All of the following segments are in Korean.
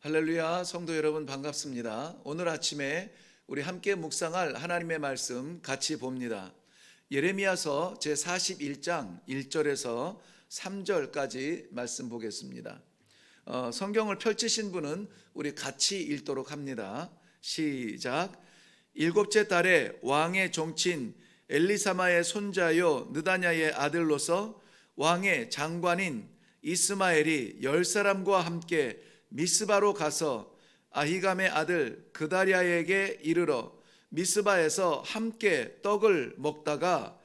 할렐루야, 성도 여러분 반갑습니다. 오늘 아침에 우리 함께 묵상할 하나님의 말씀 같이 봅니다. 예레미야서 제41장 1절에서 3절까지 말씀 보겠습니다. 성경을 펼치신 분은 우리 같이 읽도록 합니다. 시작. 일곱째 달에 왕의 종친 엘리사마의 손자요 느다냐의 아들로서 왕의 장관인 이스마엘이 10사람과 함께 미스바로 가서 아히감의 아들 그다랴에게 이르러 미스바에서 함께 떡을 먹다가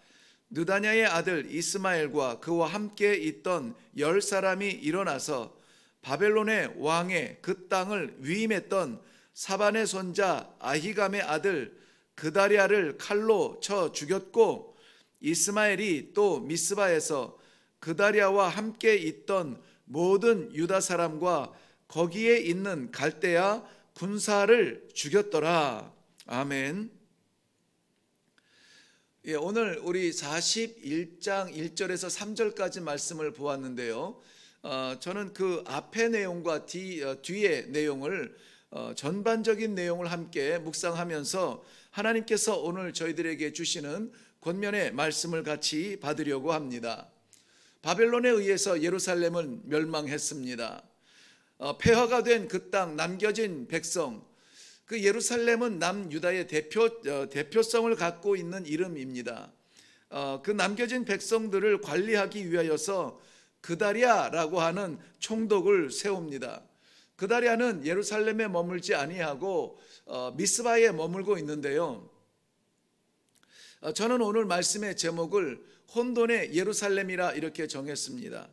느다냐의 아들 이스마엘과 그와 함께 있던 10사람이 일어나서 바벨론의 왕의 그 땅을 위임했던 사반의 손자 아히감의 아들 그다랴를 칼로 쳐 죽였고, 이스마엘이 또 미스바에서 그다랴와 함께 있던 모든 유다 사람과 거기에 있는 갈대아 군사를 죽였더라. 아멘. 오늘 우리 41장 1절에서 3절까지 말씀을 보았는데요. 저는 그 앞의 내용과 뒤의 내용을 전반적인 내용을 함께 묵상하면서 하나님께서 오늘 저희들에게 주시는 권면의 말씀을 같이 받으려고 합니다. 바벨론에 의해서 예루살렘은 멸망했습니다. 폐허가 된 그 땅, 남겨진 백성, 그 예루살렘은 남유다의 대표성을 갖고 있는 이름입니다. 그 남겨진 백성들을 관리하기 위하여서 그다랴라고 하는 총독을 세웁니다. 그다랴는 예루살렘에 머물지 아니하고 미스바에 머물고 있는데요. 저는 오늘 말씀의 제목을 혼돈의 예루살렘이라 이렇게 정했습니다.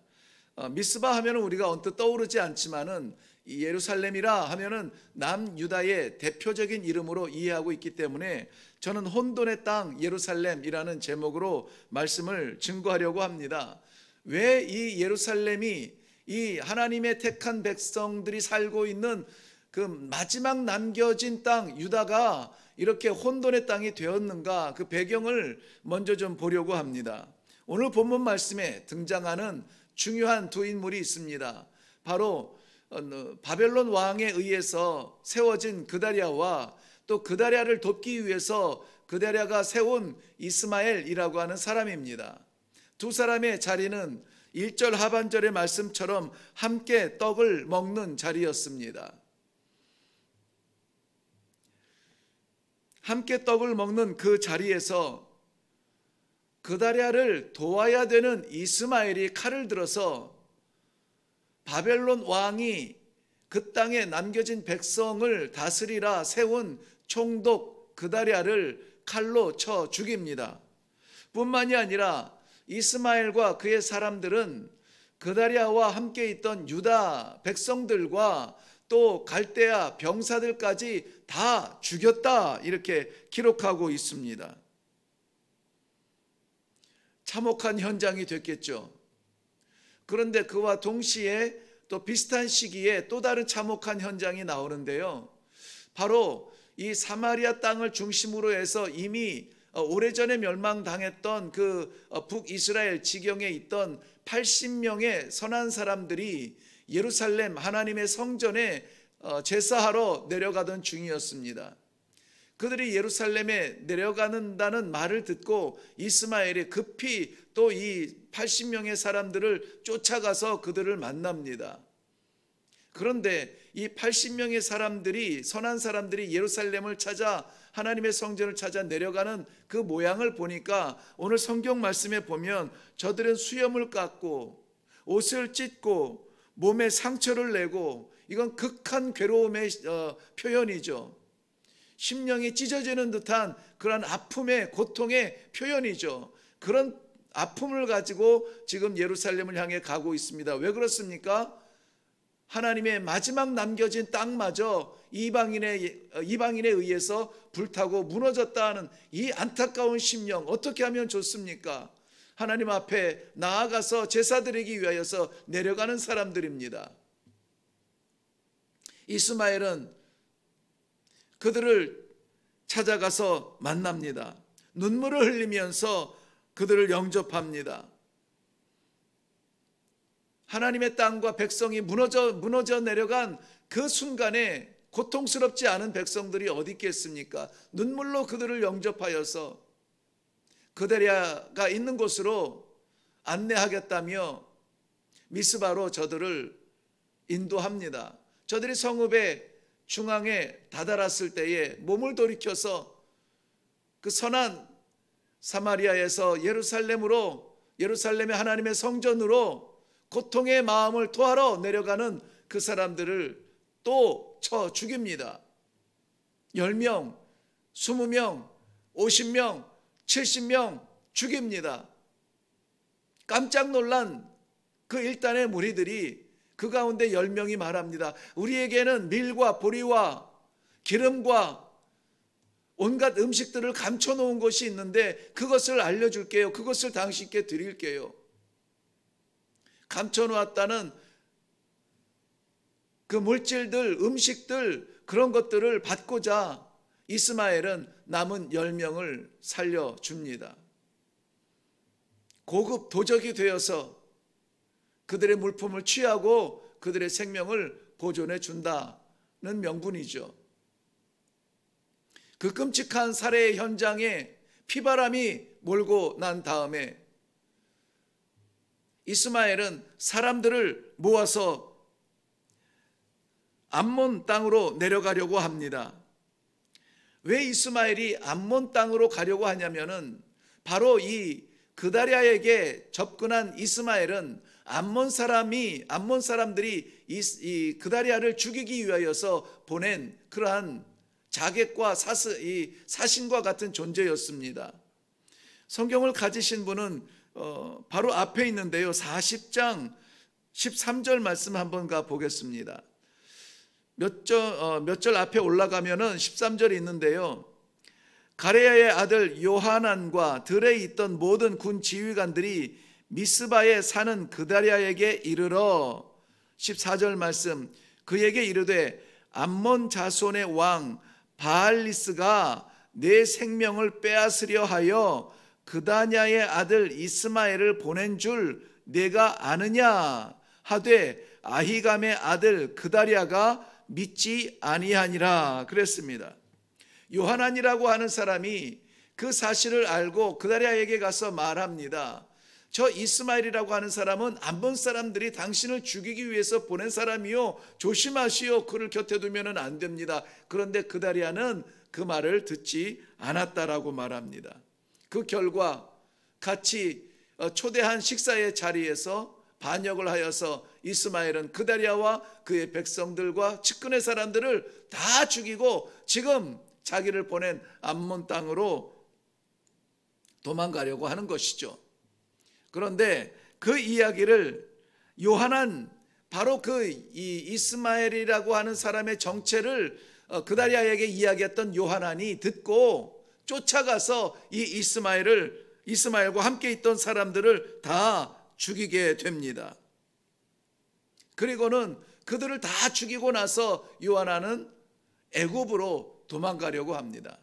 미스바 하면은 우리가 언뜻 떠오르지 않지만은 이 예루살렘이라 하면은 남유다의 대표적인 이름으로 이해하고 있기 때문에 저는 혼돈의 땅 예루살렘이라는 제목으로 말씀을 증거하려고 합니다. 왜 이 예루살렘이 이 하나님의 택한 백성들이 살고 있는 그 마지막 남겨진 땅 유다가 이렇게 혼돈의 땅이 되었는가, 그 배경을 먼저 좀 보려고 합니다. 오늘 본문 말씀에 등장하는 중요한 두 인물이 있습니다. 바로 바벨론 왕에 의해서 세워진 그다랴와 또 그다랴를 돕기 위해서 그다랴가 세운 이스마엘이라고 하는 사람입니다. 두 사람의 자리는 1절 하반절의 말씀처럼 함께 떡을 먹는 자리였습니다. 함께 떡을 먹는 그 자리에서 그다랴를 도와야 되는 이스마엘이 칼을 들어서 바벨론 왕이 그 땅에 남겨진 백성을 다스리라 세운 총독 그다랴를 칼로 쳐 죽입니다. 뿐만이 아니라 이스마엘과 그의 사람들은 그다랴와 함께 있던 유다 백성들과 또 갈대아 병사들까지 다 죽였다, 이렇게 기록하고 있습니다. 참혹한 현장이 됐겠죠. 그런데 그와 동시에 또 비슷한 시기에 또 다른 참혹한 현장이 나오는데요. 바로 이 사마리아 땅을 중심으로 해서 이미 오래전에 멸망당했던 그 북이스라엘 지경에 있던 80명의 선한 사람들이 예루살렘 하나님의 성전에 제사하러 내려가던 중이었습니다. 그들이 예루살렘에 내려가는다는 말을 듣고 이스마엘이 급히 또 이 80명의 사람들을 쫓아가서 그들을 만납니다. 그런데 이 80명의 사람들이, 선한 사람들이 예루살렘을 찾아 하나님의 성전을 찾아 내려가는 그 모양을 보니까 오늘 성경 말씀에 보면 저들은 수염을 깎고 옷을 찢고 몸에 상처를 내고, 이건 극한 괴로움의 표현이죠. 심령이 찢어지는 듯한 그런 아픔의 고통의 표현이죠. 그런 아픔을 가지고 지금 예루살렘을 향해 가고 있습니다. 왜 그렇습니까? 하나님의 마지막 남겨진 땅마저 이방인에 의해서 불타고 무너졌다는 이 안타까운 심령, 어떻게 하면 좋습니까? 하나님 앞에 나아가서 제사 드리기 위하여서 내려가는 사람들입니다. 이스마엘은 그들을 찾아가서 만납니다. 눈물을 흘리면서 그들을 영접합니다. 하나님의 땅과 백성이 무너져 내려간 그 순간에 고통스럽지 않은 백성들이 어디 있겠습니까? 눈물로 그들을 영접하여서 그다리아가 있는 곳으로 안내하겠다며 미스바로 저들을 인도합니다. 저들이 성읍의 중앙에 다다랐을 때에 몸을 돌이켜서 그 선한 사마리아에서 예루살렘의 하나님의 성전으로 고통의 마음을 토하러 내려가는 그 사람들을 또 쳐 죽입니다. 10명, 20명, 50명, 70명 죽입니다. 깜짝 놀란 그 일단의 무리들이 그 가운데 10명이 말합니다. 우리에게는 밀과 보리와 기름과 온갖 음식들을 감춰놓은 것이 있는데 그것을 알려줄게요. 그것을 당신께 드릴게요. 감춰놓았다는 그 물질들, 음식들, 그런 것들을 받고자 이스마엘은 남은 10명을 살려줍니다. 고급 도적이 되어서 그들의 물품을 취하고 그들의 생명을 보존해 준다는 명분이죠. 그 끔찍한 살해의 현장에 피바람이 몰고 난 다음에 이스마엘은 사람들을 모아서 암몬 땅으로 내려가려고 합니다. 왜 이스마엘이 암몬 땅으로 가려고 하냐면은 바로 이 그다리아에게 접근한 이스마엘은 암몬 사람들이 이 그다리아를 죽이기 위하여서 보낸 그러한 자객과 사신과 같은 존재였습니다. 성경을 가지신 분은 바로 앞에 있는데요. 40장 13절 말씀 한번 가보겠습니다. 몇 절 앞에 올라가면은 13절이 있는데요. 가레야의 아들 요하난과 들에 있던 모든 군 지휘관들이 미스바에 사는 그다리아에게 이르러 14절 말씀 그에게 이르되 암몬 자손의 왕 바알리스가 내 생명을 빼앗으려 하여 그다냐의 아들 이스마엘을 보낸 줄 내가 아느냐 하되 아히감의 아들 그다리아가 믿지 아니하니라 그랬습니다. 요하난이라고 하는 사람이 그 사실을 알고 그다리아에게 가서 말합니다. 저 이스마엘이라고 하는 사람은 암몬 사람들이 당신을 죽이기 위해서 보낸 사람이요 조심하시오. 그를 곁에 두면 안 됩니다. 그런데 그다리아는 그 말을 듣지 않았다라고 말합니다. 그 결과 같이 초대한 식사의 자리에서 반역을 하여서 이스마엘은 그다리아와 그의 백성들과 측근의 사람들을 다 죽이고 지금 자기를 보낸 암몬 땅으로 도망가려고 하는 것이죠. 그런데 그 이야기를 요하난 바로 그 이스마엘이라고 하는 사람의 정체를 그다리아에게 이야기했던 요하난이 듣고 쫓아가서 이 이스마엘과 함께 있던 사람들을 다 죽이게 됩니다. 그리고는 그들을 다 죽이고 나서 요하난은 애굽으로 도망가려고 합니다.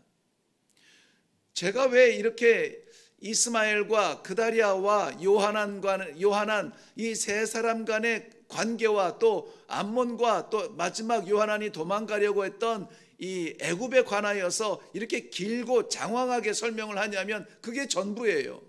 제가 왜 이렇게 이스마엘과 그다리아와 요하난 이 세 사람 간의 관계와 또 암몬과 또 마지막 요하난이 도망가려고 했던 이 애굽에 관하여서 이렇게 길고 장황하게 설명을 하냐면 그게 전부예요.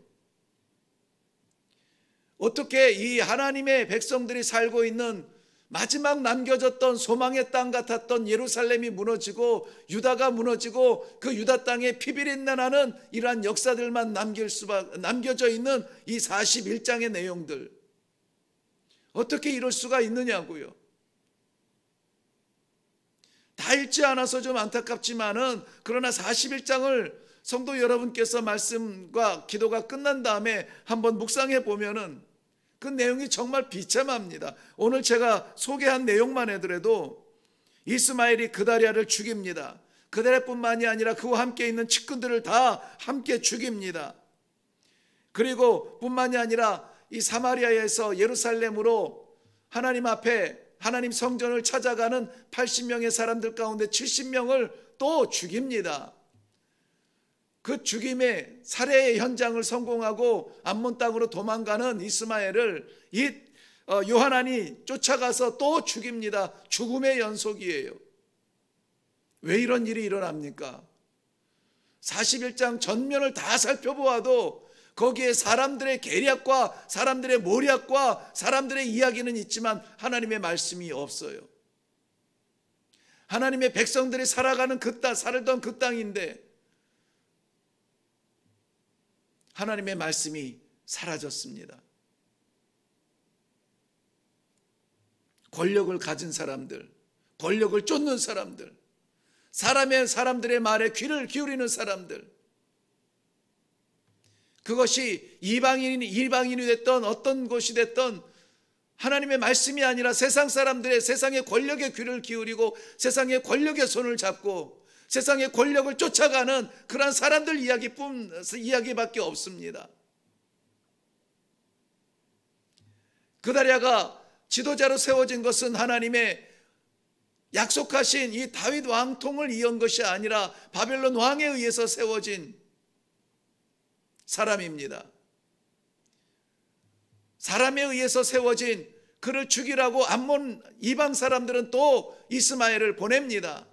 어떻게 이 하나님의 백성들이 살고 있는 마지막 남겨졌던 소망의 땅 같았던 예루살렘이 무너지고 유다가 무너지고 그 유다 땅에 피비린내 나는 이러한 역사들만 남겨져 있는 이 41장의 내용들 어떻게 이럴 수가 있느냐고요. 다 읽지 않아서 좀 안타깝지만은 그러나 41장을 성도 여러분께서 말씀과 기도가 끝난 다음에 한번 묵상해 보면은 그 내용이 정말 비참합니다. 오늘 제가 소개한 내용만 해더라도 이스마엘이 그다리아를 죽입니다. 그다리아뿐만이 아니라 그와 함께 있는 측근들을 다 함께 죽입니다. 그리고 뿐만이 아니라 이 사마리아에서 예루살렘으로 하나님 앞에 하나님 성전을 찾아가는 80명의 사람들 가운데 70명을 또 죽입니다. 그 죽임의 살해의 현장을 성공하고 암몬 땅으로 도망가는 이스마엘을 이 요하난이 쫓아가서 또 죽입니다. 죽음의 연속이에요. 왜 이런 일이 일어납니까? 41장 전면을 다 살펴보아도 거기에 사람들의 계략과 사람들의 모략과 사람들의 이야기는 있지만 하나님의 말씀이 없어요. 하나님의 백성들이 살아가는 살던 그 땅인데 하나님의 말씀이 사라졌습니다. 권력을 가진 사람들, 권력을 쫓는 사람들, 사람들의 말에 귀를 기울이는 사람들, 그것이 이방인이 됐던 어떤 곳이 됐던 하나님의 말씀이 아니라 세상 사람들의 세상의 권력에 귀를 기울이고 세상의 권력의 손을 잡고 세상의 권력을 쫓아가는 그러한 사람들 이야기밖에 없습니다. 그다리아가 지도자로 세워진 것은 하나님의 약속하신 이 다윗 왕통을 이은 것이 아니라 바벨론 왕에 의해서 세워진 사람입니다. 사람에 의해서 세워진 그를 죽이라고 암몬 이방 사람들은 또 이스마엘을 보냅니다.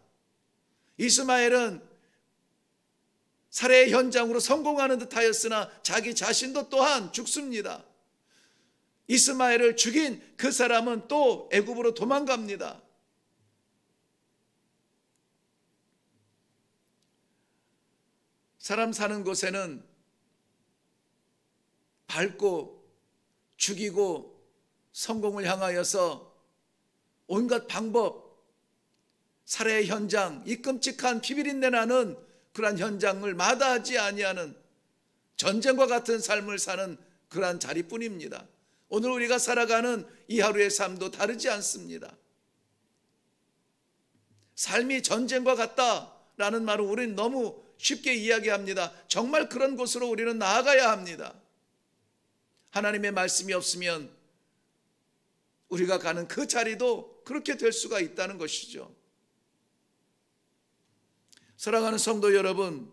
이스마엘은 살해 현장으로 성공하는 듯하였으나 자기 자신도 또한 죽습니다. 이스마엘을 죽인 그 사람은 또 애굽으로 도망갑니다. 사람 사는 곳에는 밟고 죽이고 성공을 향하여서 온갖 방법, 살해 현장, 이 끔찍한 피비린내 나는 그러한 현장을 마다하지 아니하는 전쟁과 같은 삶을 사는 그러한 자리뿐입니다. 오늘 우리가 살아가는 이 하루의 삶도 다르지 않습니다. 삶이 전쟁과 같다라는 말을 우리는 너무 쉽게 이야기합니다. 정말 그런 곳으로 우리는 나아가야 합니다. 하나님의 말씀이 없으면 우리가 가는 그 자리도 그렇게 될 수가 있다는 것이죠. 사랑하는 성도 여러분,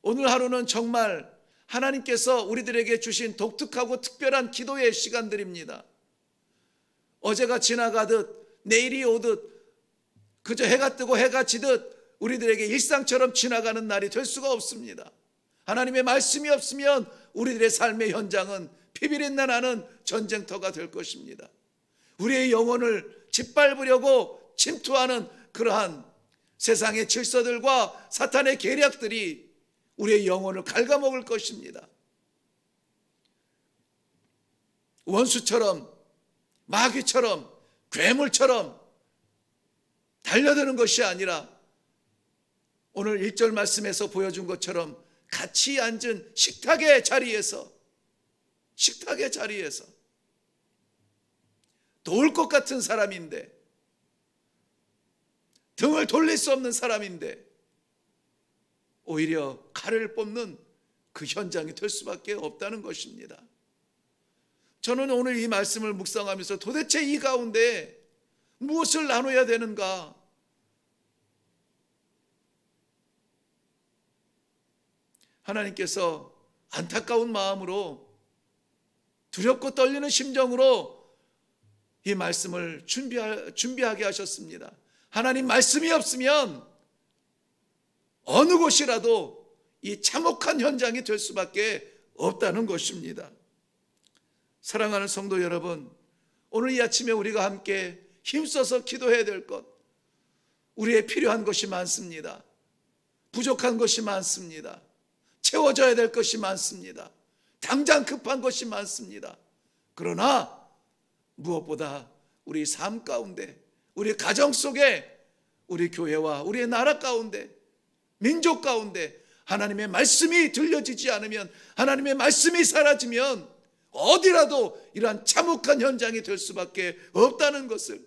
오늘 하루는 정말 하나님께서 우리들에게 주신 독특하고 특별한 기도의 시간들입니다. 어제가 지나가듯 내일이 오듯 그저 해가 뜨고 해가 지듯 우리들에게 일상처럼 지나가는 날이 될 수가 없습니다. 하나님의 말씀이 없으면 우리들의 삶의 현장은 피비린내 나는 전쟁터가 될 것입니다. 우리의 영혼을 짓밟으려고 침투하는 그러한 세상의 질서들과 사탄의 계략들이 우리의 영혼을 갉아먹을 것입니다. 원수처럼, 마귀처럼, 괴물처럼 달려드는 것이 아니라 오늘 1절 말씀에서 보여준 것처럼 같이 앉은 식탁의 자리에서 도울 것 같은 사람인데, 등을 돌릴 수 없는 사람인데 오히려 칼을 뽑는 그 현장이 될 수밖에 없다는 것입니다. 저는 오늘 이 말씀을 묵상하면서 도대체 이 가운데 무엇을 나눠야 되는가? 하나님께서 안타까운 마음으로 두렵고 떨리는 심정으로 이 말씀을 준비하게 하셨습니다. 하나님 말씀이 없으면 어느 곳이라도 이 참혹한 현장이 될 수밖에 없다는 것입니다. 사랑하는 성도 여러분, 오늘 이 아침에 우리가 함께 힘써서 기도해야 될 것, 우리의 필요한 것이 많습니다. 부족한 것이 많습니다. 채워져야 될 것이 많습니다. 당장 급한 것이 많습니다. 그러나 무엇보다 우리 삶 가운데, 우리 가정 속에, 우리 교회와 우리의 나라 가운데, 민족 가운데 하나님의 말씀이 들려지지 않으면, 하나님의 말씀이 사라지면 어디라도 이러한 참혹한 현장이 될 수밖에 없다는 것을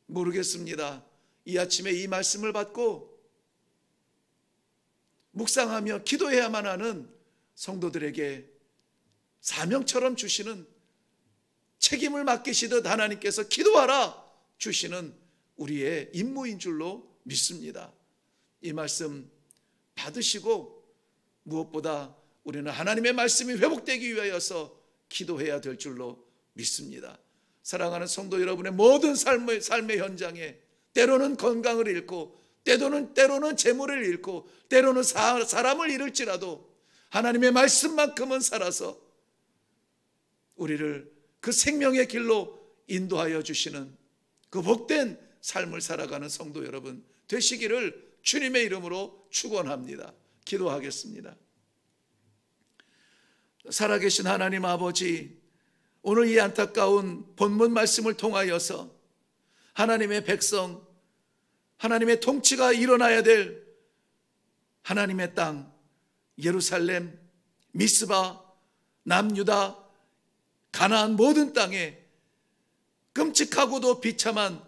모르겠습니다. 이 아침에 이 말씀을 받고 묵상하며 기도해야만 하는 성도들에게 사명처럼 주시는, 책임을 맡기시듯 하나님께서 기도하라 주시는 우리의 임무인 줄로 믿습니다. 이 말씀 받으시고 무엇보다 우리는 하나님의 말씀이 회복되기 위하여서 기도해야 될 줄로 믿습니다. 사랑하는 성도 여러분의 모든 삶의 현장에 때로는 건강을 잃고 때로는 재물을 잃고 때로는 사람을 잃을지라도 하나님의 말씀만큼은 살아서 우리를 그 생명의 길로 인도하여 주시는 그 복된 삶을 살아가는 성도 여러분 되시기를 주님의 이름으로 축원합니다. 기도하겠습니다. 살아계신 하나님 아버지, 오늘 이 안타까운 본문 말씀을 통하여서 하나님의 백성, 하나님의 통치가 일어나야 될 하나님의 땅 예루살렘, 미스바, 남유다, 가나안 모든 땅에 끔찍하고도 비참한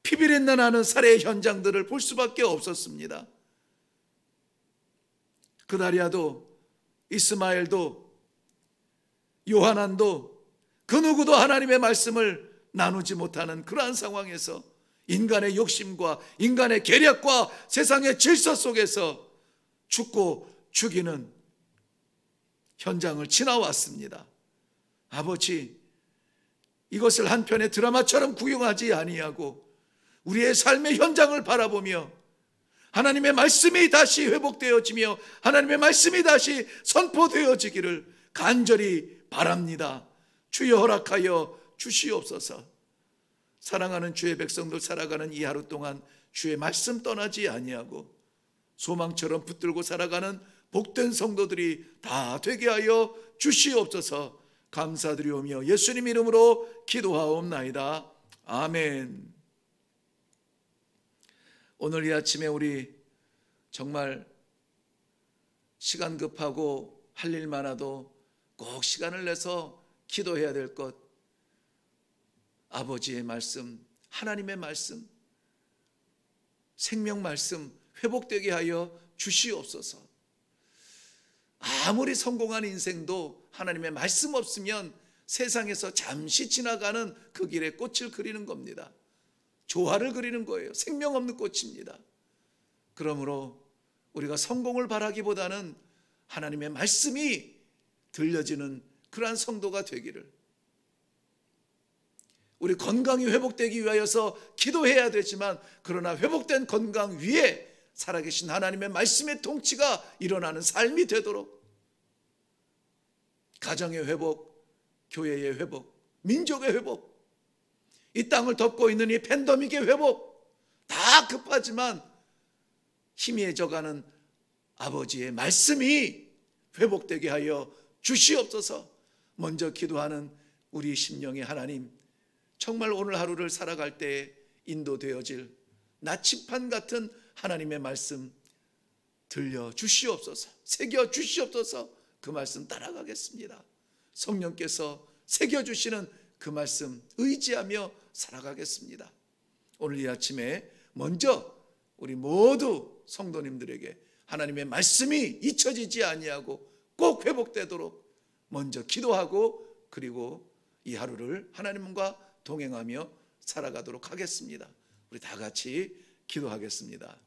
피비린내 나는 살해의 현장들을 볼 수밖에 없었습니다. 그다리아도 이스마엘도 요하난도 그 누구도 하나님의 말씀을 나누지 못하는 그러한 상황에서 인간의 욕심과 인간의 계략과 세상의 질서 속에서 죽고 죽이는 현장을 지나왔습니다. 아버지, 이것을 한편의 드라마처럼 구경하지 아니하고 우리의 삶의 현장을 바라보며 하나님의 말씀이 다시 회복되어지며 하나님의 말씀이 다시 선포되어지기를 간절히 바랍니다. 주여 허락하여 주시옵소서. 사랑하는 주의 백성들 살아가는 이 하루 동안 주의 말씀 떠나지 아니하고 소망처럼 붙들고 살아가는 복된 성도들이 다 되게 하여 주시옵소서. 감사드리오며 예수님 이름으로 기도하옵나이다. 아멘. 오늘 이 아침에 우리 정말 시간 급하고 할 일 많아도 꼭 시간을 내서 기도해야 될 것, 아버지의 말씀, 하나님의 말씀, 생명 말씀 회복되게 하여 주시옵소서. 아무리 성공한 인생도 하나님의 말씀 없으면 세상에서 잠시 지나가는 그 길에 꽃을 그리는 겁니다. 조화를 그리는 거예요. 생명 없는 꽃입니다. 그러므로 우리가 성공을 바라기보다는 하나님의 말씀이 들려지는 그러한 성도가 되기를, 우리 건강이 회복되기 위하여서 기도해야 되지만 그러나 회복된 건강 위에 살아계신 하나님의 말씀의 통치가 일어나는 삶이 되도록 가정의 회복, 교회의 회복, 민족의 회복, 이 땅을 덮고 있는 이 팬데믹의 회복 다 급하지만 희미해져가는 아버지의 말씀이 회복되게 하여 주시옵소서. 먼저 기도하는 우리 심령의 하나님, 정말 오늘 하루를 살아갈 때에 인도되어질 나침반 같은 하나님의 말씀 들려 주시옵소서. 새겨 주시옵소서. 그 말씀 따라가겠습니다. 성령께서 새겨주시는 그 말씀 의지하며 살아가겠습니다. 오늘 이 아침에 먼저 우리 모두 성도님들에게 하나님의 말씀이 잊혀지지 아니하고 꼭 회복되도록 먼저 기도하고 그리고 이 하루를 하나님과 동행하며 살아가도록 하겠습니다. 우리 다 같이 기도하겠습니다.